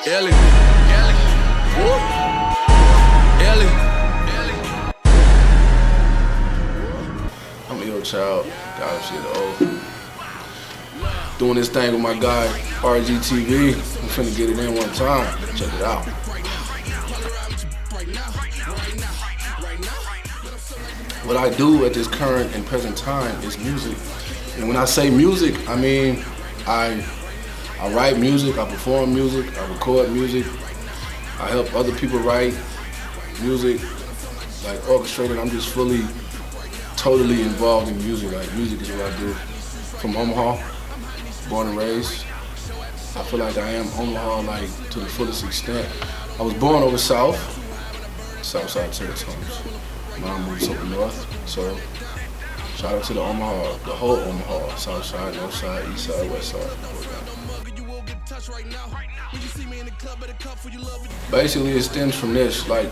Ellie. Whoop. Ellie. I'm an ill child. God, shit old. Doing this thing with my guy, RGTV. I'm finna get it in one time. Check it out. What I do at this current and present time is music. And when I say music, I mean I write music, I perform music, I record music, I help other people write music, like orchestrated. I'm just totally involved in music. Like music is what I do. From Omaha, born and raised. I feel like I am Omaha like to the fullest extent. I was born over south side Texas. Mom moved up north, so shout out to the Omaha, the whole Omaha, south side, north side, east side, west side. Basically, it stems from this. Like,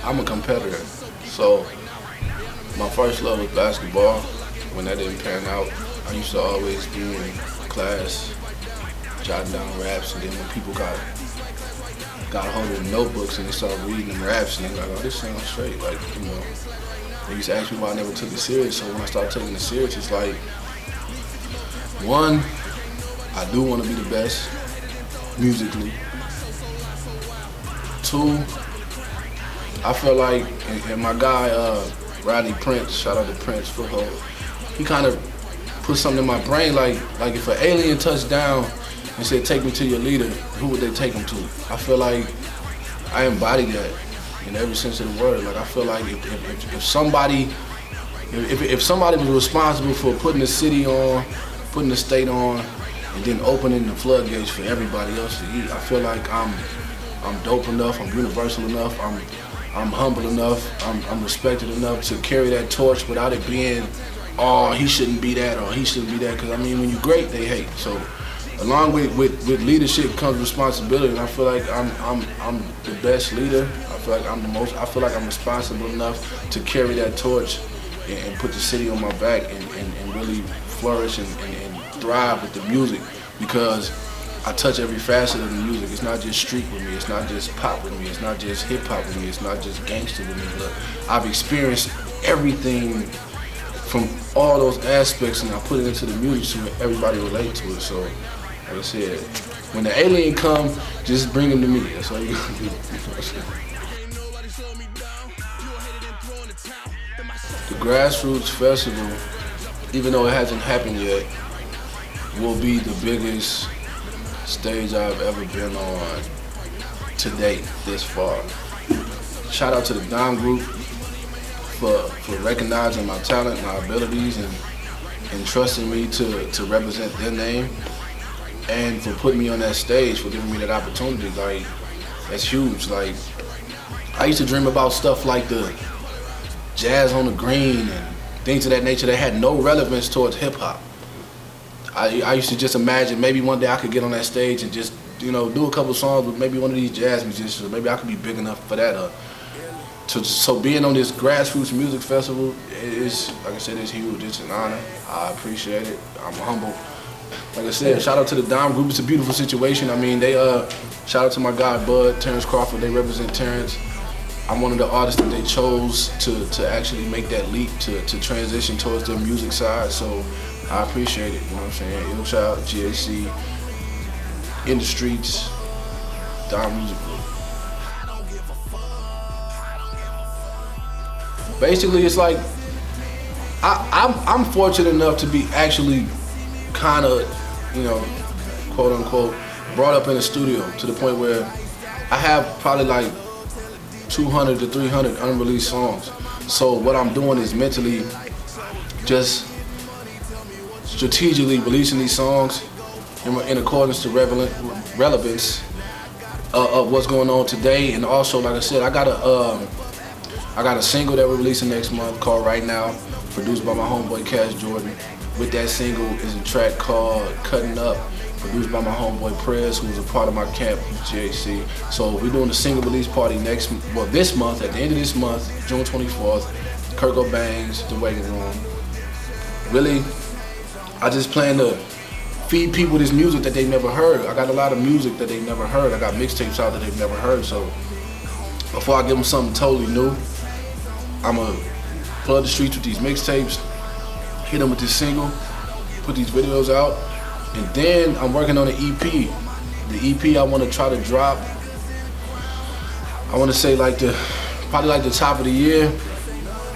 I'm a competitor, so my first love was basketball. When that didn't pan out, I used to always be in class, jotting down raps, and then when people got a hold of the notebooks and they started reading them raps, and they were like, oh, this sounds straight. Like, you know, they used to ask me why I never took it serious. So when I started taking it serious, it's like, one, I do want to be the best musically. Two, I feel like, and my guy, Rodney Prince, shout out to Prince, football, he kind of put something in my brain, like if an alien touched down and said, take me to your leader, who would they take him to? I feel like I embody that in every sense of the word. Like, I feel like if somebody was responsible for putting the city on, putting the state on, and then opening the floodgates for everybody else to eat, I feel like I'm dope enough, I'm universal enough, I'm humble enough, I'm respected enough to carry that torch without it being, oh, he shouldn't be that or he shouldn't be that. Because I mean, when you're great, they hate. So along with leadership comes responsibility, and I feel like I'm the best leader. I feel like I feel like I'm responsible enough to carry that torch and put the city on my back and really flourish and thrive with the music, because I touch every facet of the music. It's not just street with me, it's not just pop with me, it's not just hip hop with me, it's not just gangster with me. Look, I've experienced everything from all those aspects, and I put it into the music so everybody relate to it. So, like I said, when the alien come, just bring him to me. That's all you gotta do. The Grassroots Festival, even though it hasn't happened yet, will be the biggest stage I've ever been on to date this far. Shout out to the Dom Group for recognizing my talent, my abilities, and trusting me to represent their name, and for putting me on that stage, for giving me that opportunity. Like, that's huge. Like, I used to dream about stuff like the Jazz on the Green and things of that nature that had no relevance towards hip hop. I used to just imagine maybe one day I could get on that stage and just, you know, do a couple songs with maybe one of these jazz musicians, or maybe I could be big enough for that. So being on this Grassroots Music Festival is, like I said, it's huge. It's an honor. I appreciate it. I'm humble. Like I said, shout out to the Dom Group. It's a beautiful situation. I mean, shout out to my guy Bud, Terrence Crawford. They represent Terrence. I'm one of the artists that they chose to actually make that leap to transition towards their music side. So I appreciate it. You know what I'm saying? Ill Child, GAC, In the Streets, Dom Music Group. Basically, it's like I'm fortunate enough to be actually kind of, you know, quote unquote, brought up in the studio to the point where I have probably like 200 to 300 unreleased songs. So what I'm doing is mentally just strategically releasing these songs in accordance to relevance of what's going on today. And also, like I said, I got a single that we're releasing next month called Right Now, produced by my homeboy Cash Jordan. With that single is a track called Cutting Up, produced by my homeboy Prez, who was a part of my camp with GAC. So we're doing the single release party this month, at the end of this month, June 24th, Kirko Bangs, The Waiting Room. Really, I just plan to feed people this music that they never heard. I got a lot of music that they never heard. I got mixtapes out that they've never heard. So before I give them something totally new, I'ma flood the streets with these mixtapes, hit them with this single, put these videos out, and then I'm working on an EP. The EP I want to try to drop, I want to say probably like the top of the year,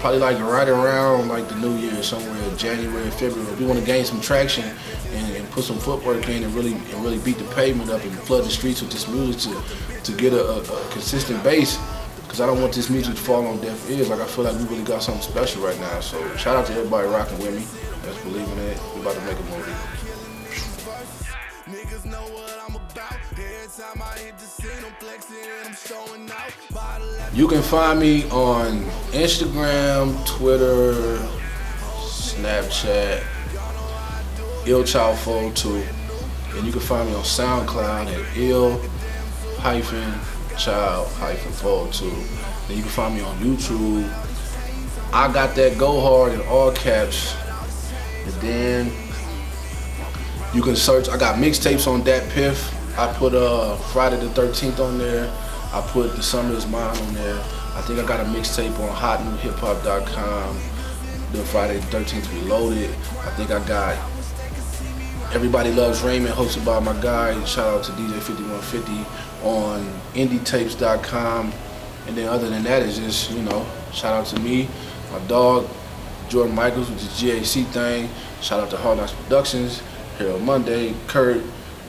probably like right around like the new year, somewhere January, February. We want to gain some traction and put some footwork in and really beat the pavement up and flood the streets with this music to get a consistent base. Because I don't want this music to fall on deaf ears. Like, I feel like we really got something special right now. So shout out to everybody rocking with me. Let's believe in it. We about to make a movie. Niggas know what I'm about. Every time I hit the scene, I'm flexing and I'm showing out. You can find me on Instagram, Twitter, Snapchat, IllChild402. And you can find me on SoundCloud at Child-402. Then you can find me on YouTube. I got that Go Hard in all caps. And then you can search. I got mixtapes on Dat Piff. I put Friday the 13th on there. I put The Summer Is Mine on there. I think I got a mixtape on hotnewhiphop.com. The Friday the 13th Reloaded. I think I got Everybody Loves Raymond, hosted by my guy. Shout out to DJ 5150 on indietapes.com. And then other than that, it's just, shout out to me, my dog, Jordan Michaels with the GAC thing. Shout out to Hard Knocks Productions, Harold Monday, Kurt,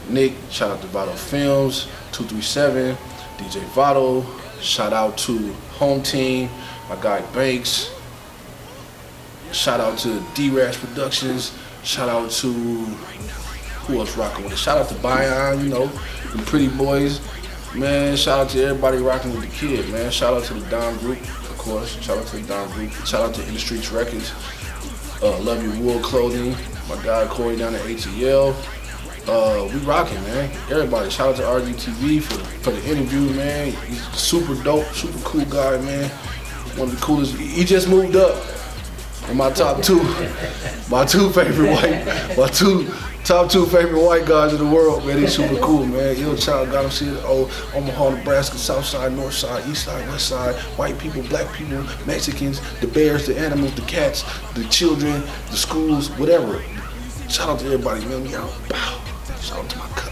Nick. Shout out to Vado Films, 237, DJ Vado. Shout out to Home Team, my guy Banks. Shout out to D-Rash Productions. Shout out to, who else rocking with it? Shout out to Bion, the Pretty Boys. Man, shout out to everybody rocking with the kid, man. Shout out to the Dom Group, of course. Shout out to the Dom Group. Shout out to In the Streets Records. Love Your Wool Clothing. My guy Corey down at ATL. We rocking, man. Everybody. Shout out to RGTV for the interview, man. He's super dope, super cool guy, man. One of the coolest. He just moved up. And my top two favorite white guys in the world, man. They super cool, man. IllChild got them shit. Omaha, Nebraska, South Side, North Side, East Side, West Side. White people, black people, Mexicans, the bears, the animals, the cats, the children, the schools, whatever. Shout out to everybody, man. Shout out to my cousin.